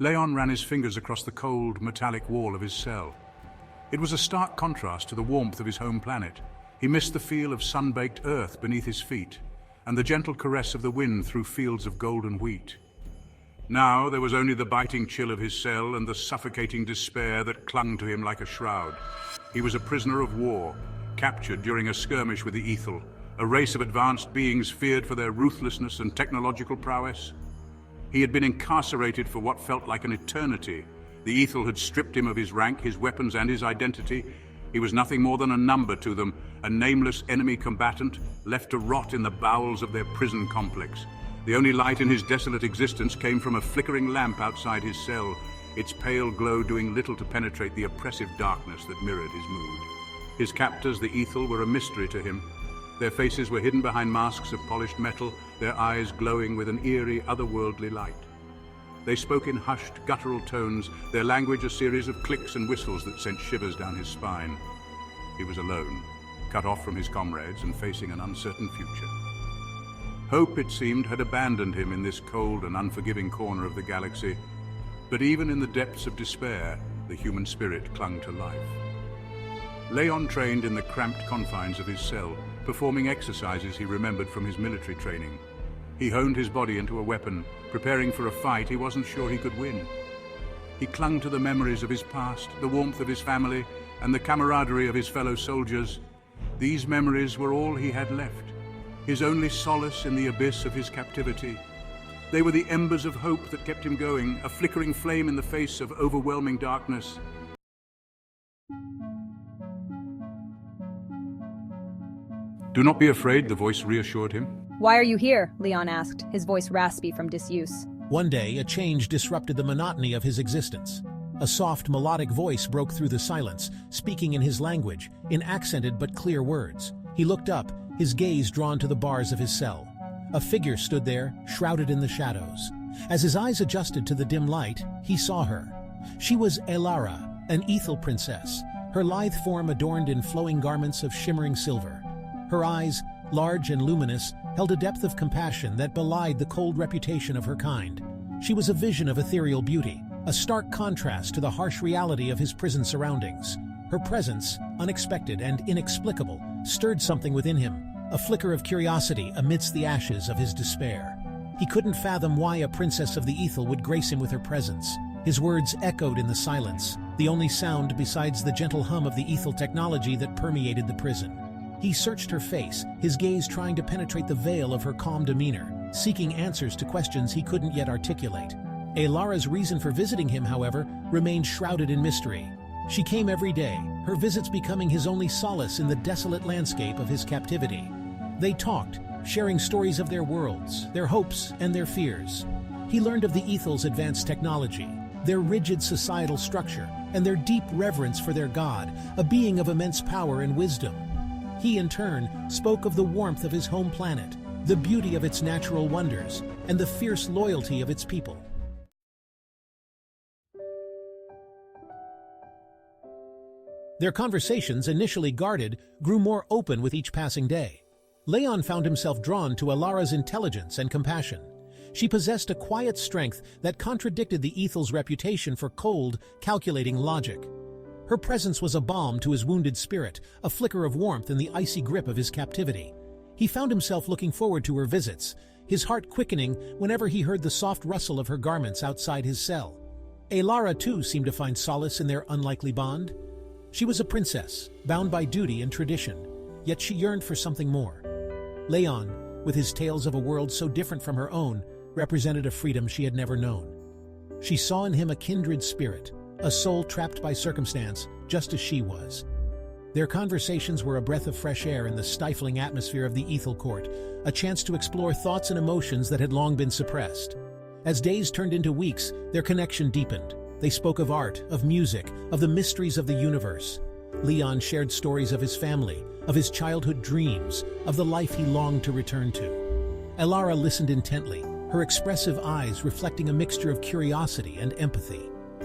Leon ran his fingers across the cold, metallic wall of his cell. It was a stark contrast to the warmth of his home planet. He missed the feel of sun-baked earth beneath his feet, and the gentle caress of the wind through fields of golden wheat. Now there was only the biting chill of his cell and the suffocating despair that clung to him like a shroud. He was a prisoner of war, captured during a skirmish with the Ethel, a race of advanced beings feared for their ruthlessness and technological prowess. He had been incarcerated for what felt like an eternity. The Ethel had stripped him of his rank, his weapons, and his identity. He was nothing more than a number to them, a nameless enemy combatant, left to rot in the bowels of their prison complex. The only light in his desolate existence came from a flickering lamp outside his cell, its pale glow doing little to penetrate the oppressive darkness that mirrored his mood. His captors, the Ethel, were a mystery to him. Their faces were hidden behind masks of polished metal, their eyes glowing with an eerie, otherworldly light. They spoke in hushed, guttural tones, their language a series of clicks and whistles that sent shivers down his spine. He was alone, cut off from his comrades and facing an uncertain future. Hope, it seemed, had abandoned him in this cold and unforgiving corner of the galaxy. But even in the depths of despair, the human spirit clung to life. Leon trained in the cramped confines of his cell, performing exercises he remembered from his military training. He honed his body into a weapon, preparing for a fight he wasn't sure he could win. He clung to the memories of his past, the warmth of his family, and the camaraderie of his fellow soldiers. These memories were all he had left, his only solace in the abyss of his captivity. They were the embers of hope that kept him going, a flickering flame in the face of overwhelming darkness. "Do not be afraid," the voice reassured him. "Why are you here?" Leon asked, his voice raspy from disuse. One day, a change disrupted the monotony of his existence. A soft, melodic voice broke through the silence, speaking in his language, in accented but clear words. He looked up, his gaze drawn to the bars of his cell. A figure stood there, shrouded in the shadows. As his eyes adjusted to the dim light, he saw her. She was Elara, an Ethel princess, her lithe form adorned in flowing garments of shimmering silver. Her eyes, large and luminous, held a depth of compassion that belied the cold reputation of her kind. She was a vision of ethereal beauty, a stark contrast to the harsh reality of his prison surroundings. Her presence, unexpected and inexplicable, stirred something within him, a flicker of curiosity amidst the ashes of his despair. He couldn't fathom why a princess of the Ethel would grace him with her presence. His words echoed in the silence, the only sound besides the gentle hum of the Ethel technology that permeated the prison. He searched her face, his gaze trying to penetrate the veil of her calm demeanor, seeking answers to questions he couldn't yet articulate. Elara's reason for visiting him, however, remained shrouded in mystery. She came every day, her visits becoming his only solace in the desolate landscape of his captivity. They talked, sharing stories of their worlds, their hopes, and their fears. He learned of the Ethel's advanced technology, their rigid societal structure, and their deep reverence for their god, a being of immense power and wisdom. He, in turn, spoke of the warmth of his home planet, the beauty of its natural wonders, and the fierce loyalty of its people. Their conversations, initially guarded, grew more open with each passing day. Leon found himself drawn to Elara's intelligence and compassion. She possessed a quiet strength that contradicted the Ethel's reputation for cold, calculating logic. Her presence was a balm to his wounded spirit, a flicker of warmth in the icy grip of his captivity. He found himself looking forward to her visits, his heart quickening whenever he heard the soft rustle of her garments outside his cell. Elara, too, seemed to find solace in their unlikely bond. She was a princess, bound by duty and tradition, yet she yearned for something more. Leon, with his tales of a world so different from her own, represented a freedom she had never known. She saw in him a kindred spirit, a soul trapped by circumstance, just as she was. Their conversations were a breath of fresh air in the stifling atmosphere of the Ethel court, a chance to explore thoughts and emotions that had long been suppressed. As days turned into weeks, their connection deepened. They spoke of art, of music, of the mysteries of the universe. Leon shared stories of his family, of his childhood dreams, of the life he longed to return to. Elara listened intently, her expressive eyes reflecting a mixture of curiosity and empathy.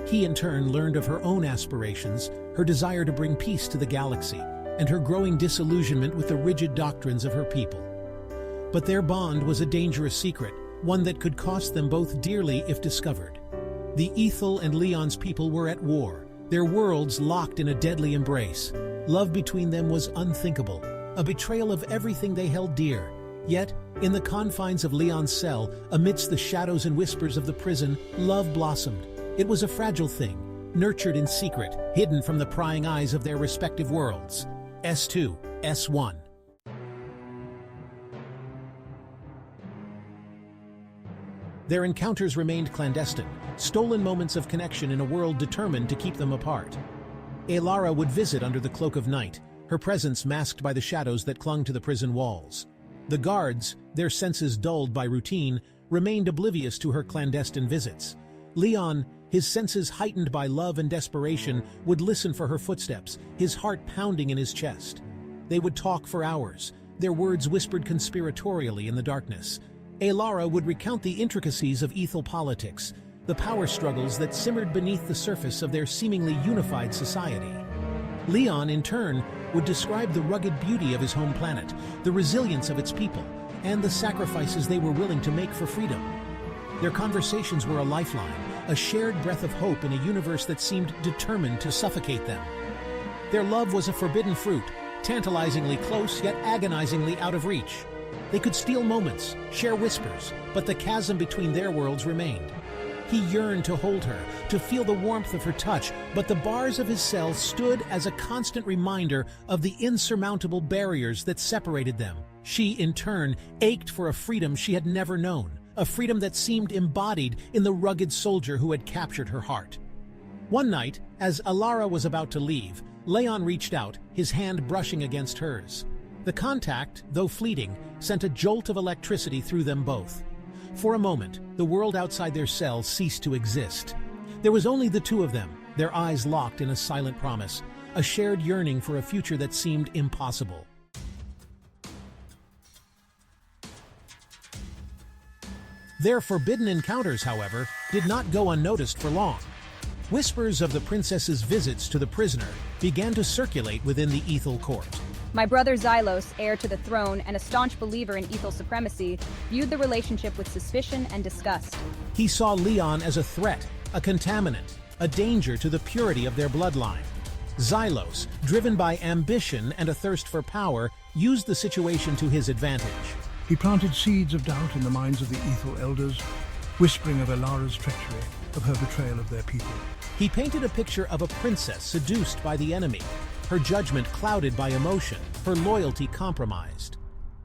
He, in turn, learned of her own aspirations, her desire to bring peace to the galaxy, and her growing disillusionment with the rigid doctrines of her people. But their bond was a dangerous secret, one that could cost them both dearly if discovered. The Ethel and Leon's people were at war, their worlds locked in a deadly embrace. Love between them was unthinkable, a betrayal of everything they held dear. Yet, in the confines of Leon's cell, amidst the shadows and whispers of the prison, love blossomed. It was a fragile thing, nurtured in secret, hidden from the prying eyes of their respective worlds. S2, S1. Their encounters remained clandestine, stolen moments of connection in a world determined to keep them apart. Elara would visit under the cloak of night, her presence masked by the shadows that clung to the prison walls. The guards, their senses dulled by routine, remained oblivious to her clandestine visits. Leon, his senses heightened by love and desperation, would listen for her footsteps, his heart pounding in his chest. They would talk for hours, their words whispered conspiratorially in the darkness. Elara would recount the intricacies of Ethel politics, the power struggles that simmered beneath the surface of their seemingly unified society. Leon, in turn, would describe the rugged beauty of his home planet, the resilience of its people, and the sacrifices they were willing to make for freedom. Their conversations were a lifeline, a shared breath of hope in a universe that seemed determined to suffocate them. Their love was a forbidden fruit, tantalizingly close yet agonizingly out of reach. They could steal moments, share whispers, but the chasm between their worlds remained. He yearned to hold her, to feel the warmth of her touch, but the bars of his cell stood as a constant reminder of the insurmountable barriers that separated them. She, in turn, ached for a freedom she had never known, a freedom that seemed embodied in the rugged soldier who had captured her heart. One night, as Elara was about to leave, Leon reached out, his hand brushing against hers. The contact, though fleeting, sent a jolt of electricity through them both. For a moment, the world outside their cell ceased to exist. There was only the two of them, their eyes locked in a silent promise, a shared yearning for a future that seemed impossible. Their forbidden encounters, however, did not go unnoticed for long. Whispers of the princess's visits to the prisoner began to circulate within the Ethel court. My brother Xylos, heir to the throne and a staunch believer in Ethel supremacy, viewed the relationship with suspicion and disgust. He saw Leon as a threat, a contaminant, a danger to the purity of their bloodline. Xylos, driven by ambition and a thirst for power, used the situation to his advantage. He planted seeds of doubt in the minds of the Ethel elders, whispering of Elara's treachery, of her betrayal of their people. He painted a picture of a princess seduced by the enemy, her judgment clouded by emotion, her loyalty compromised.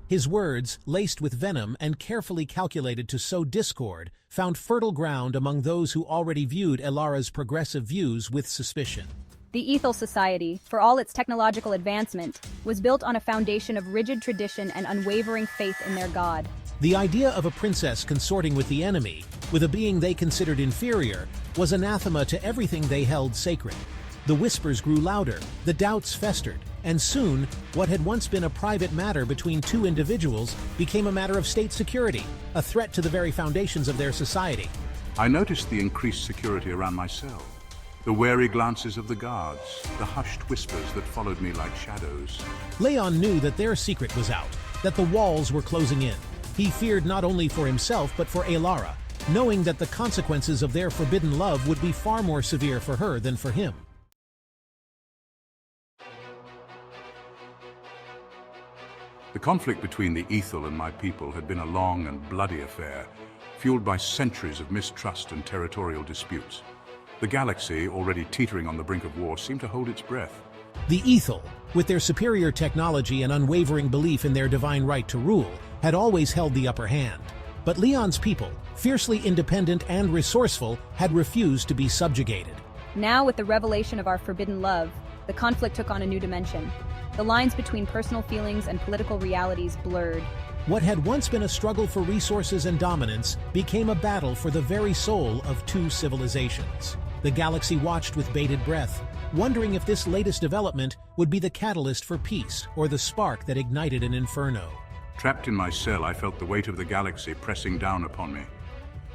His words, laced with venom and carefully calculated to sow discord, found fertile ground among those who already viewed Elara's progressive views with suspicion. The Ethel society, for all its technological advancement, was built on a foundation of rigid tradition and unwavering faith in their god. The idea of a princess consorting with the enemy, with a being they considered inferior, was anathema to everything they held sacred. The whispers grew louder, the doubts festered, and soon, what had once been a private matter between two individuals became a matter of state security, a threat to the very foundations of their society. I noticed the increased security around my cell, the wary glances of the guards, the hushed whispers that followed me like shadows. Leon knew that their secret was out, that the walls were closing in. He feared not only for himself but for Elara, knowing that the consequences of their forbidden love would be far more severe for her than for him. The conflict between the Ethel and my people had been a long and bloody affair, fueled by centuries of mistrust and territorial disputes. The galaxy, already teetering on the brink of war, seemed to hold its breath. The Ethel, with their superior technology and unwavering belief in their divine right to rule, had always held the upper hand. But Leon's people, fiercely independent and resourceful, had refused to be subjugated. Now, with the revelation of our forbidden love, the conflict took on a new dimension. The lines between personal feelings and political realities blurred. What had once been a struggle for resources and dominance became a battle for the very soul of two civilizations. The galaxy watched with bated breath, wondering if this latest development would be the catalyst for peace or the spark that ignited an inferno. Trapped in my cell, I felt the weight of the galaxy pressing down upon me.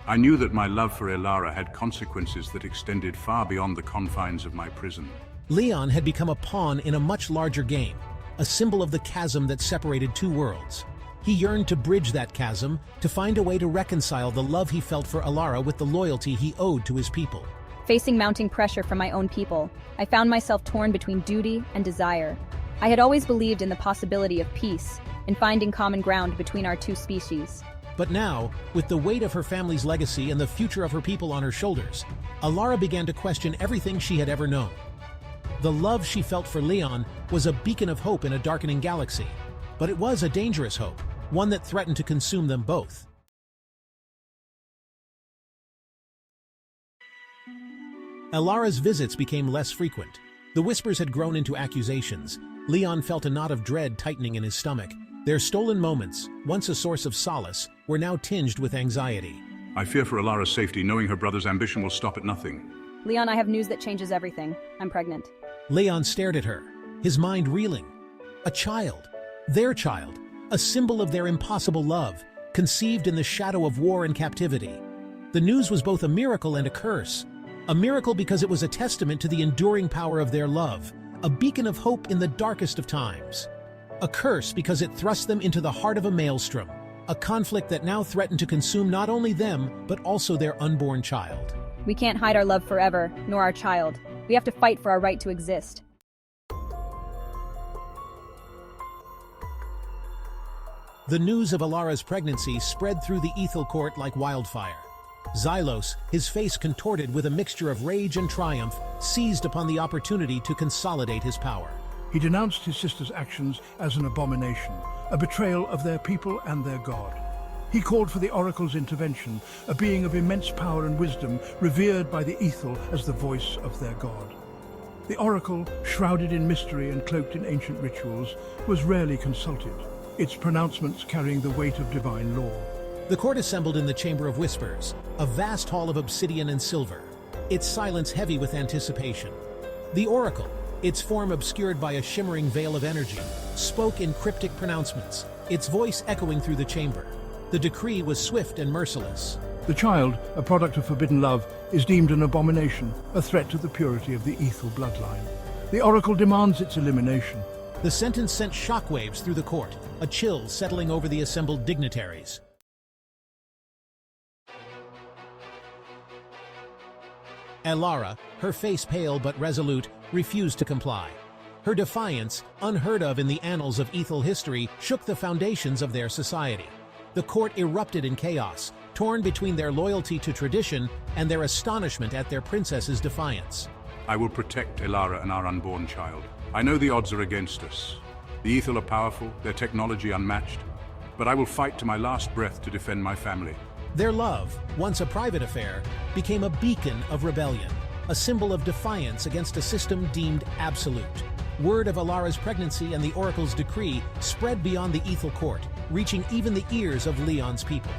I knew that my love for Elara had consequences that extended far beyond the confines of my prison. Leon had become a pawn in a much larger game, a symbol of the chasm that separated two worlds. He yearned to bridge that chasm, to find a way to reconcile the love he felt for Alara with the loyalty he owed to his people. Facing mounting pressure from my own people, I found myself torn between duty and desire. I had always believed in the possibility of peace, in finding common ground between our two species. But now, with the weight of her family's legacy and the future of her people on her shoulders, Alara began to question everything she had ever known. The love she felt for Leon was a beacon of hope in a darkening galaxy, but it was a dangerous hope, one that threatened to consume them both. Alara's visits became less frequent. The whispers had grown into accusations. Leon felt a knot of dread tightening in his stomach. Their stolen moments, once a source of solace, were now tinged with anxiety. I fear for Alara's safety, knowing her brother's ambition will stop at nothing. Leon, I have news that changes everything. I'm pregnant. Leon stared at her, his mind reeling. A child, their child, a symbol of their impossible love, conceived in the shadow of war and captivity. The news was both a miracle and a curse. A miracle because it was a testament to the enduring power of their love, a beacon of hope in the darkest of times. A curse because it thrust them into the heart of a maelstrom, a conflict that now threatened to consume not only them, but also their unborn child. We can't hide our love forever, nor our child. We have to fight for our right to exist. The news of Alara's pregnancy spread through the Ethel court like wildfire. Xylos, his face contorted with a mixture of rage and triumph, seized upon the opportunity to consolidate his power. He denounced his sister's actions as an abomination, a betrayal of their people and their god. He called for the oracle's intervention, a being of immense power and wisdom, revered by the Ethel as the voice of their god. The oracle, shrouded in mystery and cloaked in ancient rituals, was rarely consulted, its pronouncements carrying the weight of divine law. The court assembled in the Chamber of Whispers, a vast hall of obsidian and silver, its silence heavy with anticipation. The oracle, its form obscured by a shimmering veil of energy, spoke in cryptic pronouncements, its voice echoing through the chamber. The decree was swift and merciless. The child, a product of forbidden love, is deemed an abomination, a threat to the purity of the Ethel bloodline. The oracle demands its elimination. The sentence sent shockwaves through the court, a chill settling over the assembled dignitaries. Alara, her face pale but resolute, refused to comply. Her defiance, unheard of in the annals of Ethel history, shook the foundations of their society. The court erupted in chaos, torn between their loyalty to tradition and their astonishment at their princess's defiance. I will protect Alara and our unborn child. I know the odds are against us. The Ethel are powerful, their technology unmatched, but I will fight to my last breath to defend my family. Their love, once a private affair, became a beacon of rebellion, a symbol of defiance against a system deemed absolute. Word of Alara's pregnancy and the oracle's decree spread beyond the Ethel court, reaching even the ears of Leon's people.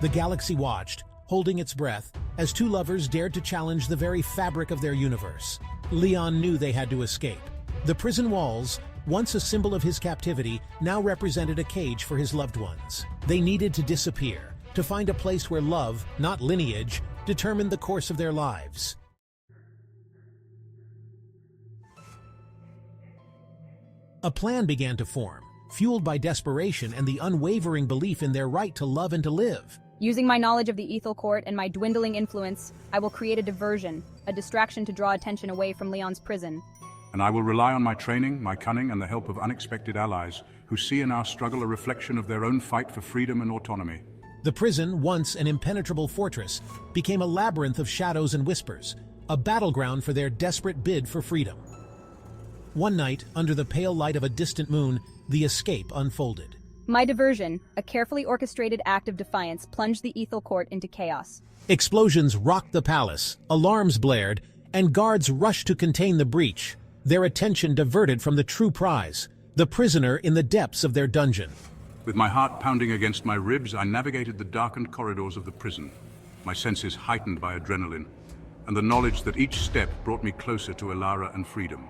The galaxy watched, holding its breath, as two lovers dared to challenge the very fabric of their universe. Leon knew they had to escape. The prison walls, once a symbol of his captivity, now represented a cage for his loved ones. They needed to disappear, to find a place where love, not lineage, determined the course of their lives. A plan began to form, fueled by desperation and the unwavering belief in their right to love and to live. Using my knowledge of the Ethel court and my dwindling influence, I will create a diversion, a distraction to draw attention away from Leon's prison. And I will rely on my training, my cunning, and the help of unexpected allies who see in our struggle a reflection of their own fight for freedom and autonomy. The prison, once an impenetrable fortress, became a labyrinth of shadows and whispers, a battleground for their desperate bid for freedom. One night, under the pale light of a distant moon, the escape unfolded. My diversion, a carefully orchestrated act of defiance, plunged the Ethel court into chaos. Explosions rocked the palace, alarms blared, and guards rushed to contain the breach, their attention diverted from the true prize, the prisoner in the depths of their dungeon. With my heart pounding against my ribs, I navigated the darkened corridors of the prison, my senses heightened by adrenaline, and the knowledge that each step brought me closer to Alara and freedom.